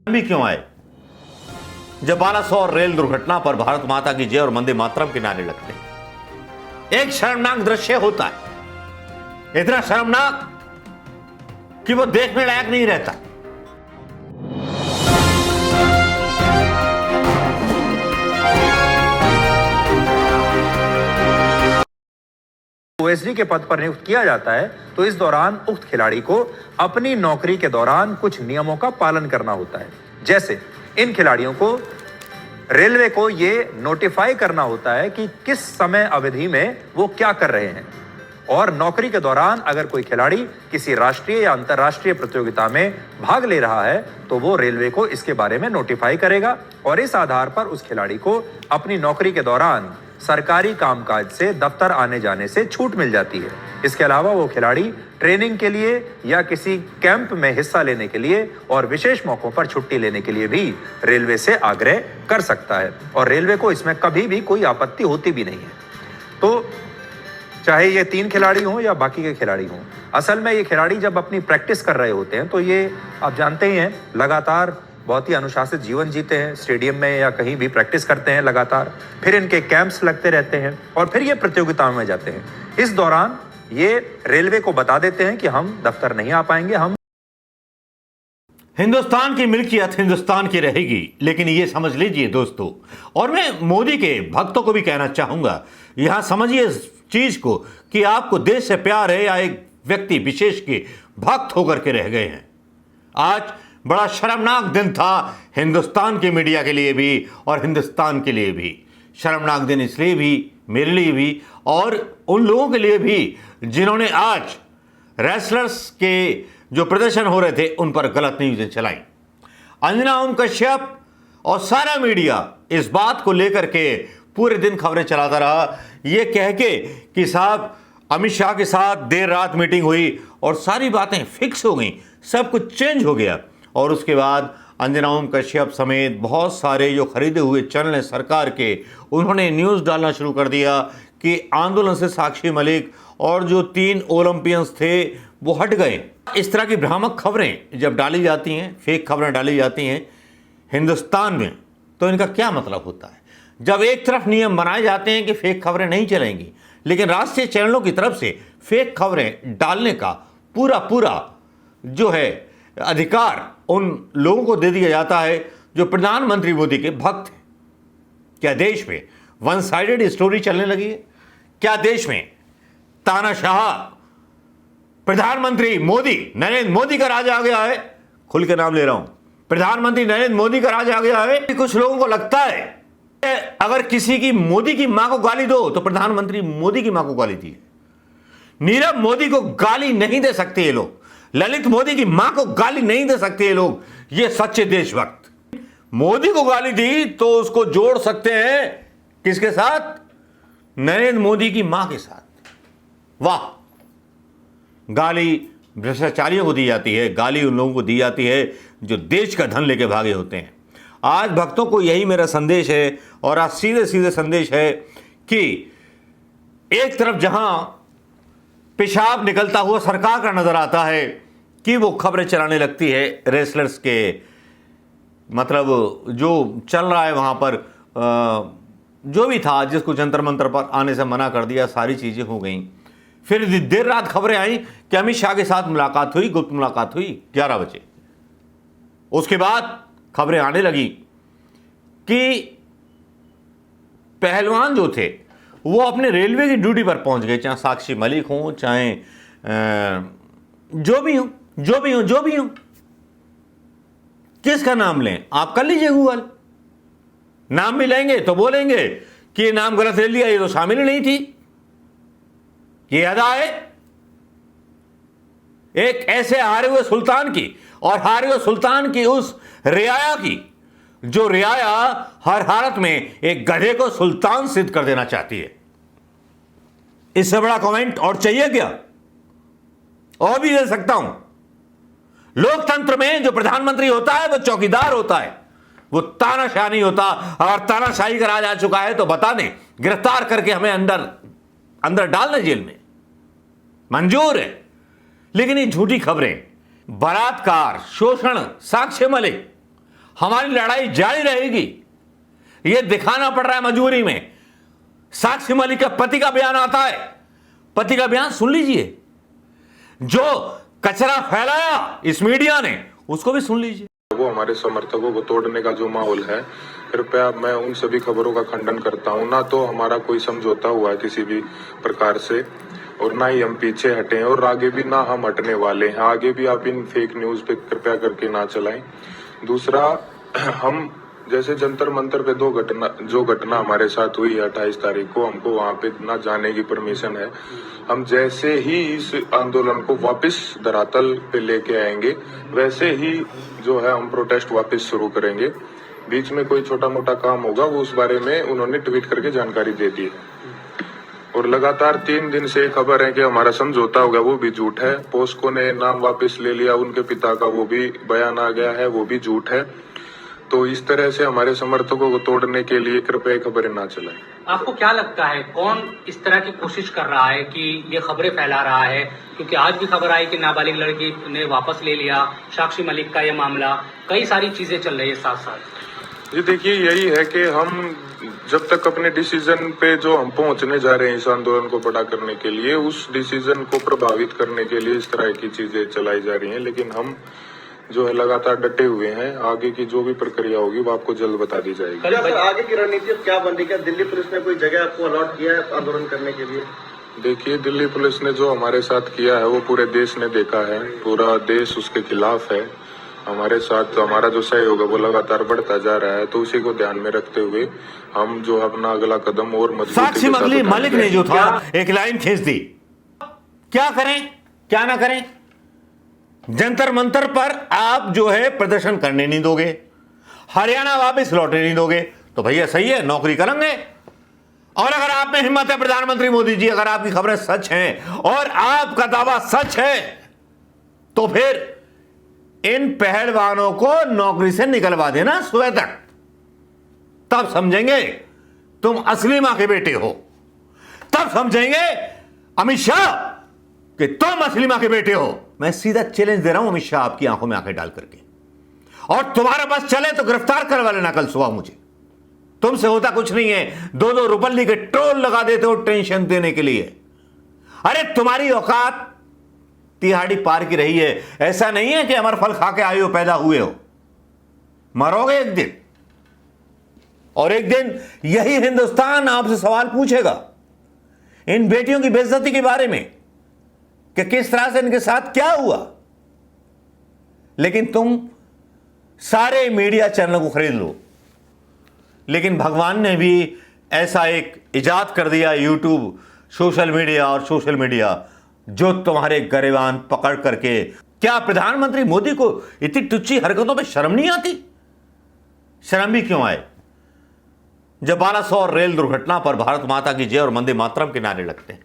भी क्यों आए जब 1200 रेल दुर्घटना पर भारत माता की जय और वंदे मातरम के नारे लगते हैं। एक शर्मनाक दृश्य होता है, इतना शर्मनाक कि वो देखने लायक नहीं रहता। ओएसडी के पद पर नियुक्त किया जाता है तो इस दौरान उक्त खिलाड़ी को अपनी नौकरी के दौरान कुछ नियमों का पालन करना होता है। जैसे इन खिलाड़ियों को रेलवे को ये नोटिफाई करना होता है कि किस समय अवधि में वो क्या कर रहे हैं, और नौकरी के दौरान अगर कोई खिलाड़ी किसी राष्ट्रीय या अंतर्राष्ट्रीय प्रतियोगिता में भाग ले रहा है तो वो रेलवे को इसके बारे में नोटिफाई करेगा, और इस आधार पर उस खिलाड़ी को अपनी नौकरी के दौरान सरकारी कामकाज से दफ्तर आने जाने से छूट मिल जाती है। इसके अलावा वो खिलाड़ी ट्रेनिंग के लिए या किसी कैंप में हिस्सा लेने के लिए और विशेष मौकों पर छुट्टी लेने के लिए भी रेलवे से आग्रह कर सकता है, और रेलवे को इसमें कभी भी कोई आपत्ति होती भी नहीं है। तो चाहे ये 3 खिलाड़ी हों या बाकी के खिलाड़ी हों, असल में ये खिलाड़ी जब अपनी प्रैक्टिस कर रहे होते हैं तो ये आप जानते ही हैं लगातार बहुत ही अनुशासित जीवन जीते हैं, स्टेडियम में या कहीं भी प्रैक्टिस करते हैं लगातार, फिर इनके कैंप्स लगते रहते हैं और फिर ये प्रतियोगिताओं में जाते हैं। इस दौरान ये रेलवे को बता देते हैं कि हम दफ्तर नहीं आ पाएंगे। हम हिंदुस्तान की मिल्कियत हिंदुस्तान की रहेगी, लेकिन ये समझ लीजिए दोस्तों, और मैं मोदी के भक्तों को भी कहना चाहूंगा, यहां समझिए इस चीज को कि आपको देश से प्यार है या एक व्यक्ति विशेष के भक्त होकर के रह गए हैं। आज बड़ा शर्मनाक दिन था हिंदुस्तान के मीडिया के लिए भी और हिंदुस्तान के लिए भी। शर्मनाक दिन इसलिए भी, मेरे लिए भी और उन लोगों के लिए भी जिन्होंने आज रेसलर्स के जो प्रदर्शन हो रहे थे उन पर गलत न्यूज़ें चलाई। अंजना ओम कश्यप और सारा मीडिया इस बात को लेकर के पूरे दिन खबरें चलाता रहा, ये कह के कि साहब अमित शाह के साथ देर रात मीटिंग हुई और सारी बातें फिक्स हो गई, सब कुछ चेंज हो गया। और उसके बाद अंजना ओम कश्यप समेत बहुत सारे जो खरीदे हुए चैनल हैं सरकार के, उन्होंने न्यूज़ डालना शुरू कर दिया कि आंदोलन से साक्षी मलिक और जो 3 ओलंपियंस थे वो हट गए। इस तरह की भ्रामक खबरें जब डाली जाती हैं, फेक खबरें डाली जाती हैं हिंदुस्तान में, तो इनका क्या मतलब होता है? जब एक तरफ नियम बनाए जाते हैं कि फेक खबरें नहीं चलेंगी, लेकिन राष्ट्रीय चैनलों की तरफ से फेक खबरें डालने का पूरा जो है अधिकार उन लोगों को दे दिया जाता है जो प्रधानमंत्री मोदी के भक्त हैं। क्या देश में वन साइडेड स्टोरी चलने लगी है? क्या देश में तानाशाह प्रधानमंत्री मोदी, नरेंद्र मोदी का राज आ गया है? खुल के नाम ले रहा हूं, प्रधानमंत्री नरेंद्र मोदी का राज आ गया है। कुछ लोगों को लगता है अगर किसी की मोदी की मां को गाली दो तो प्रधानमंत्री मोदी की मां को गाली दी। नीरव मोदी को गाली नहीं दे सकते ये लोग, ललित मोदी की मां को गाली नहीं दे सकते ये लोग, ये सच्चे देशभक्त। मोदी को गाली दी तो उसको जोड़ सकते हैं किसके साथ? नरेंद्र मोदी की मां के साथ। वाह, गाली भ्रष्टाचारियों को दी जाती है, गाली उन लोगों को दी जाती है जो देश का धन लेके भागे होते हैं। आज भक्तों को यही मेरा संदेश है, और आज सीधे सीधे संदेश है कि एक तरफ जहां पेशाब निकलता हुआ सरकार का नजर आता है कि वो खबरें चलाने लगती है रेसलर्स के, मतलब जो चल रहा है वहां पर जो भी था, जिसको जंतर मंतर पर आने से मना कर दिया, सारी चीजें हो गई। फिर देर रात खबरें आई कि अमित शाह के साथ मुलाकात हुई, गुप्त मुलाकात हुई 11 बजे। उसके बाद खबरें आने लगी कि पहलवान जो थे वो अपने रेलवे की ड्यूटी पर पहुंच गए, चाहे साक्षी मलिक हो, चाहे जो भी हो। किसका नाम लें? आप कर लीजिए गूगल, नाम भी लेंगे तो बोलेंगे कि ये नाम गलत ले लिया, ये तो शामिल ही नहीं थी। ये अदा है एक ऐसे हारे हुए सुल्तान की, और हारे हुए सुल्तान की उस रियाया की जो रियाया हर हालत में एक गधे को सुल्तान सिद्ध कर देना चाहती है। इससे बड़ा कमेंट और चाहिए क्या? और भी दे सकता हूं। लोकतंत्र में जो प्रधानमंत्री होता है वो चौकीदार होता है, वो तानाशाह नहीं होता। अगर तानाशाही का राज आ चुका है तो बता दें, गिरफ्तार करके हमें अंदर डाल दें जेल में, मंजूर है। लेकिन ये झूठी खबरें, बलात्कार, शोषण, साक्ष्य मलिक हमारी लड़ाई जारी रहेगी। यह दिखाना पड़ रहा है मजबूरी में। साक्षी मलिक का पति का बयान आता है, पति का बयान सुन लीजिए। जो कचरा फैलाया इस मीडिया ने उसको भी सुन लीजिए। वो हमारे समर्थकों को तोड़ने का जो माहौल है, कृपया मैं उन सभी खबरों का खंडन करता हूं। ना तो हमारा कोई समझौता हुआ है किसी भी प्रकार से, और ना ही हम पीछे हटे हैं, और आगे भी ना हम हटने वाले हैं। आगे भी आप इन फेक न्यूज पे कृपया करके ना चलाएं। दूसरा, हम जैसे जंतर मंतर पे जो घटना हमारे साथ हुई है 28 तारीख को, हमको वहां पे ना जाने की परमिशन है। हम जैसे ही इस आंदोलन को वापस धरातल पे लेके आएंगे, वैसे ही जो है हम प्रोटेस्ट वापस शुरू करेंगे। बीच में कोई छोटा मोटा काम होगा वो उस बारे में उन्होंने ट्वीट करके जानकारी दे दी है। और लगातार 3 दिन से खबर है कि हमारा समझौता हो गया, वो भी झूठ है। पोस्को ने नाम वापस ले लिया उनके पिता का, वो भी बयान आ गया है, वो भी झूठ है। तो इस तरह से हमारे समर्थकों को तोड़ने के लिए कृपया खबरें ना चलाएं। आपको क्या लगता है कौन इस तरह की कोशिश कर रहा है कि ये खबरें फैला रहा है? क्योंकि आज भी खबर आई कि नाबालिग लड़की ने वापस ले लिया, साक्षी मलिक का ये मामला, कई सारी चीजें चल रही है साथ साथ। जी देखिए, यही है कि हम जब तक अपने डिसीजन पे जो हम पहुंचने जा रहे हैं इस आंदोलन को बड़ा करने के लिए, उस डिसीजन को प्रभावित करने के लिए इस तरह की चीजें चलाई जा रही हैं। लेकिन हम जो है लगातार डटे हुए हैं। आगे की जो भी प्रक्रिया होगी वो आपको जल्द बता दी जाएगी। क्या सर आगे की रणनीति क्या बन रही है? दिल्ली पुलिस ने कोई जगह आपको अलॉट किया है आंदोलन करने के लिए? देखिए, दिल्ली पुलिस ने जो हमारे साथ किया है वो पूरे देश ने देखा है, पूरा देश उसके खिलाफ है। हमारे साथ हमारा जो सहयोग है वो लगातार बढ़ता जा रहा है। तो उसी को ध्यान में रखते हुए हम जो अपना अगला कदम और मजबूती साक्षी मलिक ने जो था एक लाइन खींच दी। क्या करें क्या ना करें? जंतर मंतर पर आप जो है प्रदर्शन करने नहीं दोगे, हरियाणा वापस लौटने नहीं दोगे, तो भैया सही है, नौकरी करेंगे। और अगर आप में हिम्मत है प्रधानमंत्री मोदी जी, अगर आपकी खबरें सच हैं और आपका दावा सच है, तो फिर इन पहलवानों को नौकरी से निकलवा देना सुबह तक, तब समझेंगे तुम असली मां के बेटे हो। तब समझेंगे अमित शाह कि तुम असली मां के बेटे हो। मैं सीधा चैलेंज दे रहा हूं अमित शाह, आपकी आंखों में आंखें डाल करके, और तुम्हारा बस चले तो गिरफ्तार करवा लेना कल सुबह मुझे। तुमसे होता कुछ नहीं है, 2-2 रुपये के टोल लगा देते हो टेंशन देने के लिए। अरे तुम्हारी औकात तिहाड़ी पार की रही है। ऐसा नहीं है कि अमर फल खा के आए हो, पैदा हुए हो, मरोगे एक दिन, और एक दिन यही हिंदुस्तान आपसे सवाल पूछेगा इन बेटियों की बेइज्जती के बारे में कि किस तरह से इनके साथ क्या हुआ। लेकिन तुम सारे मीडिया चैनलों को खरीद लो, लेकिन भगवान ने भी ऐसा एक इजाद कर दिया, यूट्यूब, सोशल मीडिया और सोशल मीडिया, जो तुम्हारे गरेबान पकड़ करके। क्या प्रधानमंत्री मोदी को इतनी तुच्छी हरकतों पे शर्म नहीं आती? शर्म भी क्यों आए जब 1200 रेल दुर्घटना पर भारत माता की जय और वंदे मातरम के नारे लगते हैं।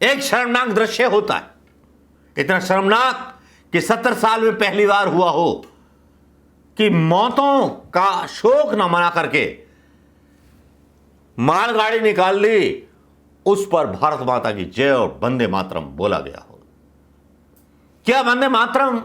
एक शर्मनाक दृश्य होता है, इतना शर्मनाक कि 70 साल में पहली बार हुआ हो कि मौतों का शोक न मना करके मालगाड़ी निकाल ली, उस पर भारत माता की जय और वंदे मातरम बोला गया हो। क्या वंदे मातरम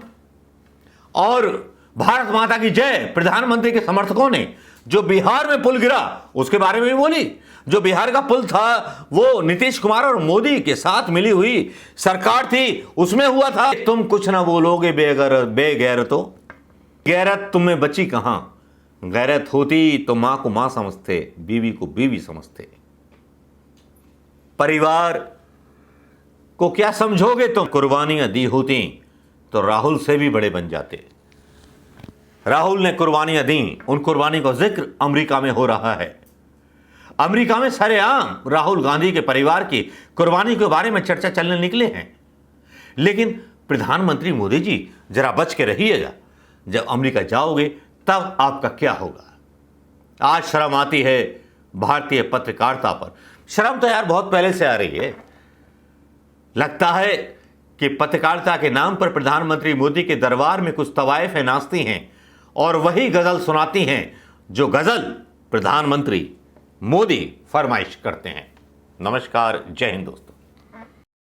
और भारत माता की जय प्रधानमंत्री के समर्थकों ने जो बिहार में पुल गिरा उसके बारे में भी बोली? जो बिहार का पुल था वो नीतीश कुमार और मोदी के साथ मिली हुई सरकार थी, उसमें हुआ था। तुम कुछ ना बोलोगे बेगैरतो, गैरत तुम में बची कहां? गैरत होती तो मां को मां समझते, बीवी को बीवी समझते। परिवार को क्या समझोगे तुम? कुर्बानियां दी होती तो राहुल से भी बड़े बन जाते। राहुल ने कुर्बानियां दी, उन कुर्बानी का जिक्र अमेरिका में हो रहा है। अमेरिका में सरेआम राहुल गांधी के परिवार की कुर्बानी के बारे में चर्चा चलने निकले हैं। लेकिन प्रधानमंत्री मोदी जी जरा बच के रहिएगा, जब अमेरिका जाओगे तब आपका क्या होगा। आज शर्म आती है भारतीय पत्रकारिता पर। शर्म तो यार बहुत पहले से आ रही है। लगता है कि पत्रकारिता के नाम पर प्रधानमंत्री मोदी के दरबार में कुछ तवाइफें नाचती हैं और वही गजल सुनाती हैं जो गजल प्रधानमंत्री मोदी फरमाइश करते हैं। नमस्कार, जय हिंद दोस्तों।